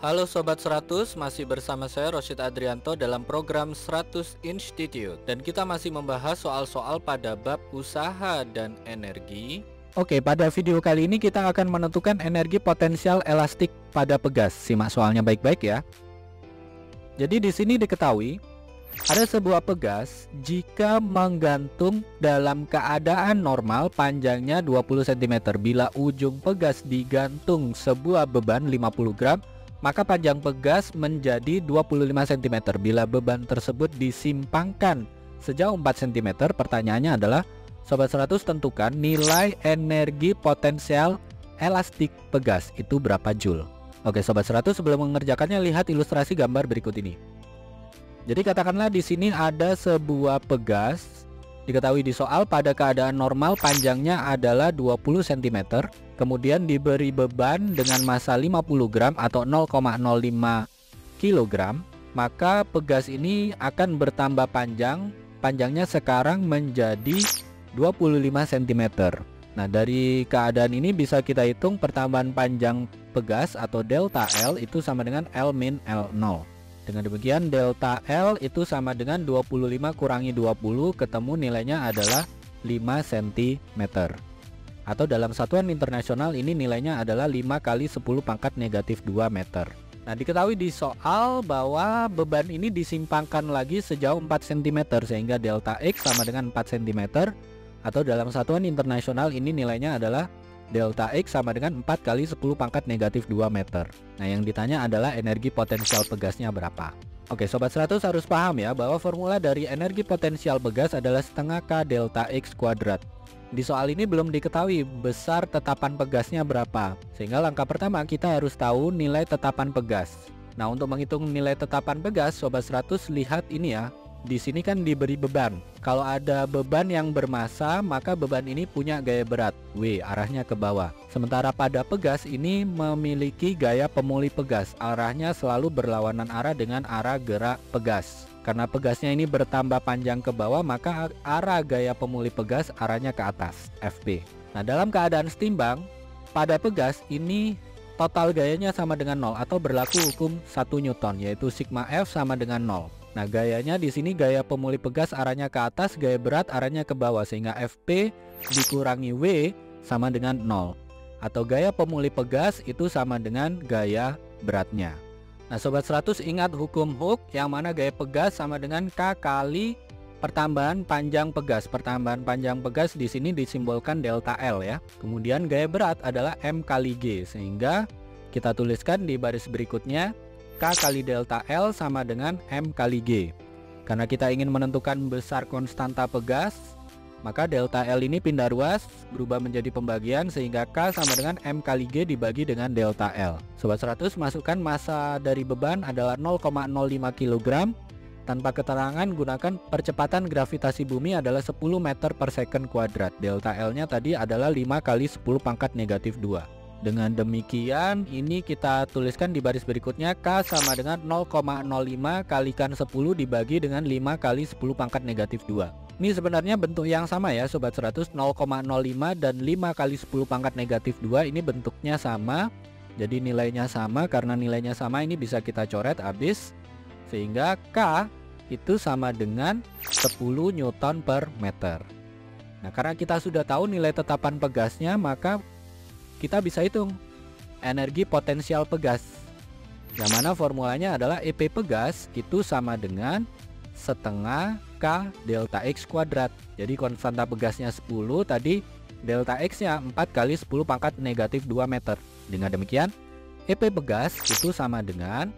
Halo Sobat 100, masih bersama saya Rosyid Adrianto dalam program 100 Institute. Dan kita masih membahas soal-soal pada bab usaha dan energi. Oke, pada video kali ini kita akan menentukan energi potensial elastik pada pegas. Simak soalnya baik-baik ya. Jadi di sini diketahui ada sebuah pegas jika menggantung dalam keadaan normal panjangnya 20 cm. Bila ujung pegas digantung sebuah beban 50 gram, maka panjang pegas menjadi 25 cm. Bila beban tersebut disimpangkan sejauh 4 cm, pertanyaannya adalah Sobat 100 tentukan nilai energi potensial elastik pegas itu berapa joule. Oke Sobat 100, sebelum mengerjakannya lihat ilustrasi gambar berikut ini. Jadi katakanlah di sini ada sebuah pegas, diketahui di soal pada keadaan normal panjangnya adalah 20 cm, kemudian diberi beban dengan massa 50 gram atau 0,05 kg, maka pegas ini akan bertambah panjangnya sekarang menjadi 25 cm. Nah, dari keadaan ini bisa kita hitung pertambahan panjang pegas atau delta L itu sama dengan L min L0. Dengan demikian delta L itu sama dengan 25 kurangi 20, ketemu nilainya adalah 5 cm. Atau dalam satuan internasional ini nilainya adalah 5 kali 10 pangkat negatif 2 meter. Nah, diketahui di soal bahwa beban ini disimpangkan lagi sejauh 4 cm sehingga delta X sama dengan 4 cm. Atau dalam satuan internasional ini nilainya adalah delta X sama dengan 4 kali 10 pangkat negatif 2 meter. Nah, yang ditanya adalah energi potensial pegasnya berapa. Oke, Sobat 100 harus paham ya bahwa formula dari energi potensial pegas adalah setengah K delta X kuadrat. Di soal ini belum diketahui besar tetapan pegasnya berapa, sehingga langkah pertama kita harus tahu nilai tetapan pegas. Nah, untuk menghitung nilai tetapan pegas, Sobat 100 lihat ini ya. Di sini kan diberi beban. Kalau ada beban yang bermassa, maka beban ini punya gaya berat W, arahnya ke bawah. Sementara pada pegas ini memiliki gaya pemulih pegas, arahnya selalu berlawanan arah dengan arah gerak pegas. Karena pegasnya ini bertambah panjang ke bawah, maka arah gaya pemulih pegas arahnya ke atas, FP. Nah, dalam keadaan setimbang, pada pegas ini total gayanya sama dengan 0 atau berlaku hukum 1 Newton, yaitu sigma F sama dengan 0. Nah, gayanya di sini gaya pemulih pegas arahnya ke atas, gaya berat arahnya ke bawah, sehingga FP dikurangi W sama dengan 0. Atau gaya pemulih pegas itu sama dengan gaya beratnya. Nah, Sobat 100 ingat hukum Hooke yang mana gaya pegas sama dengan K kali pertambahan panjang pegas. Pertambahan panjang pegas di sini disimbolkan delta L ya. Kemudian gaya berat adalah M kali G, sehingga kita tuliskan di baris berikutnya K kali delta L sama dengan M kali G. Karena kita ingin menentukan besar konstanta pegas, maka delta L ini pindah ruas, berubah menjadi pembagian, sehingga K sama dengan M kali G dibagi dengan delta L. Sobat 100 masukkan massa dari beban adalah 0,05 kg. Tanpa keterangan gunakan percepatan gravitasi bumi adalah 10 meter per second kuadrat. Delta L nya tadi adalah 5 kali 10 pangkat negatif 2. Dengan demikian ini kita tuliskan di baris berikutnya K sama dengan 0,05 kalikan 10 dibagi dengan 5 kali 10 pangkat negatif 2. Ini sebenarnya bentuk yang sama ya Sobat 100, 0,05 dan 5 kali 10 pangkat negatif 2 ini bentuknya sama. Jadi nilainya sama, karena nilainya sama ini bisa kita coret habis. Sehingga K itu sama dengan 10 Newton per meter. Nah, karena kita sudah tahu nilai tetapan pegasnya, maka kita bisa hitung energi potensial pegas, yang mana formulanya adalah EP pegas itu sama dengan setengah K delta X kuadrat. Jadi konstanta pegasnya 10, tadi delta X nya 4 kali 10 pangkat negatif 2 meter. Dengan demikian EP pegas itu sama dengan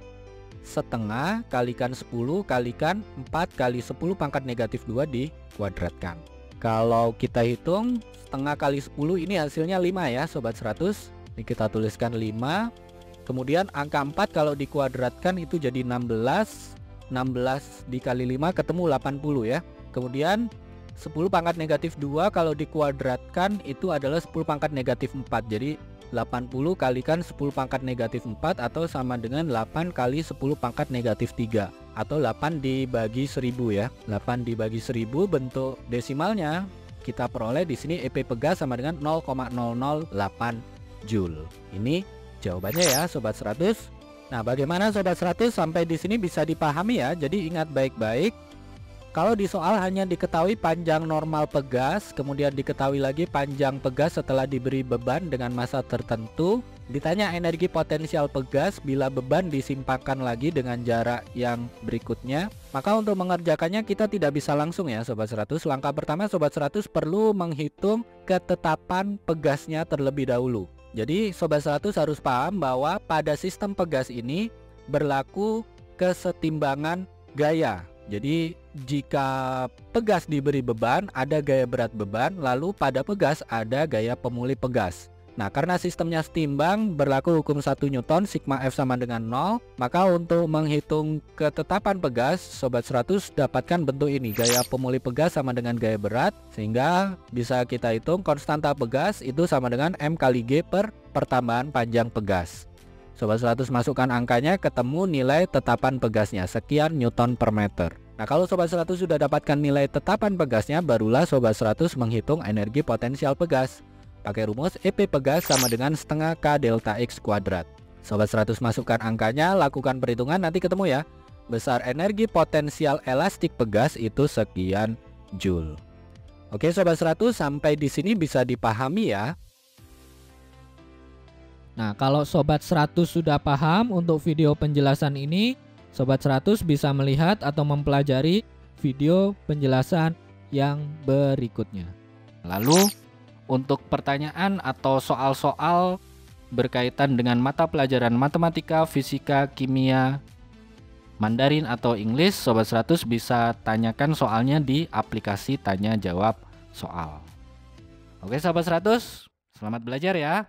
setengah kalikan 10 kalikan 4 kali 10 pangkat negatif 2 dikuadratkan. Kalau kita hitung setengah kali 10 ini hasilnya 5 ya Sobat 100. Ini kita tuliskan 5. Kemudian angka 4 kalau dikuadratkan itu jadi 16. 16 dikali 5 ketemu 80 ya. Kemudian 10 pangkat negatif 2 kalau dikuadratkan itu adalah 10 pangkat negatif 4. Jadi 80 kalikan 10 pangkat negatif 4 atau sama dengan 8 kali 10 pangkat negatif 3. Atau 8 dibagi 1000 ya. 8 dibagi 1000 bentuk desimalnya kita peroleh di sini EP pegas sama dengan 0,008 Joule. Ini jawabannya ya Sobat 100. Nah, bagaimana Sobat 100 sampai di sini bisa dipahami ya? Jadi ingat baik-baik. Kalau di soal hanya diketahui panjang normal pegas, kemudian diketahui lagi panjang pegas setelah diberi beban dengan massa tertentu. Ditanya energi potensial pegas bila beban disimpangkan lagi dengan jarak yang berikutnya. Maka untuk mengerjakannya kita tidak bisa langsung ya Sobat 100. Langkah pertama Sobat 100 perlu menghitung ketetapan pegasnya terlebih dahulu. Jadi Sobat 100 harus paham bahwa pada sistem pegas ini berlaku kesetimbangan gaya. Jadi jika pegas diberi beban, ada gaya berat beban, lalu pada pegas ada gaya pemulih pegas. Nah, karena sistemnya setimbang, berlaku hukum 1 Newton, sigma F sama dengan 0, maka untuk menghitung ketetapan pegas, Sobat 100 dapatkan bentuk ini, gaya pemulih pegas sama dengan gaya berat, sehingga bisa kita hitung konstanta pegas itu sama dengan M kali G per pertambahan panjang pegas. Sobat 100 masukkan angkanya, ketemu nilai tetapan pegasnya, sekian Newton per meter. Nah, kalau Sobat 100 sudah dapatkan nilai tetapan pegasnya, barulah Sobat 100 menghitung energi potensial pegas. Pakai rumus EP pegas sama dengan setengah K delta X kuadrat. Sobat 100 masukkan angkanya, lakukan perhitungan, nanti ketemu ya. Besar energi potensial elastik pegas itu sekian Joule. Oke Sobat 100, sampai di sini bisa dipahami ya. Nah, kalau Sobat 100 sudah paham untuk video penjelasan ini, Sobat 100 bisa melihat atau mempelajari video penjelasan yang berikutnya. Lalu, untuk pertanyaan atau soal-soal berkaitan dengan mata pelajaran matematika, fisika, kimia, Mandarin atau Inggris, Sobat 100 bisa tanyakan soalnya di aplikasi tanya jawab soal. Oke Sobat 100, selamat belajar ya.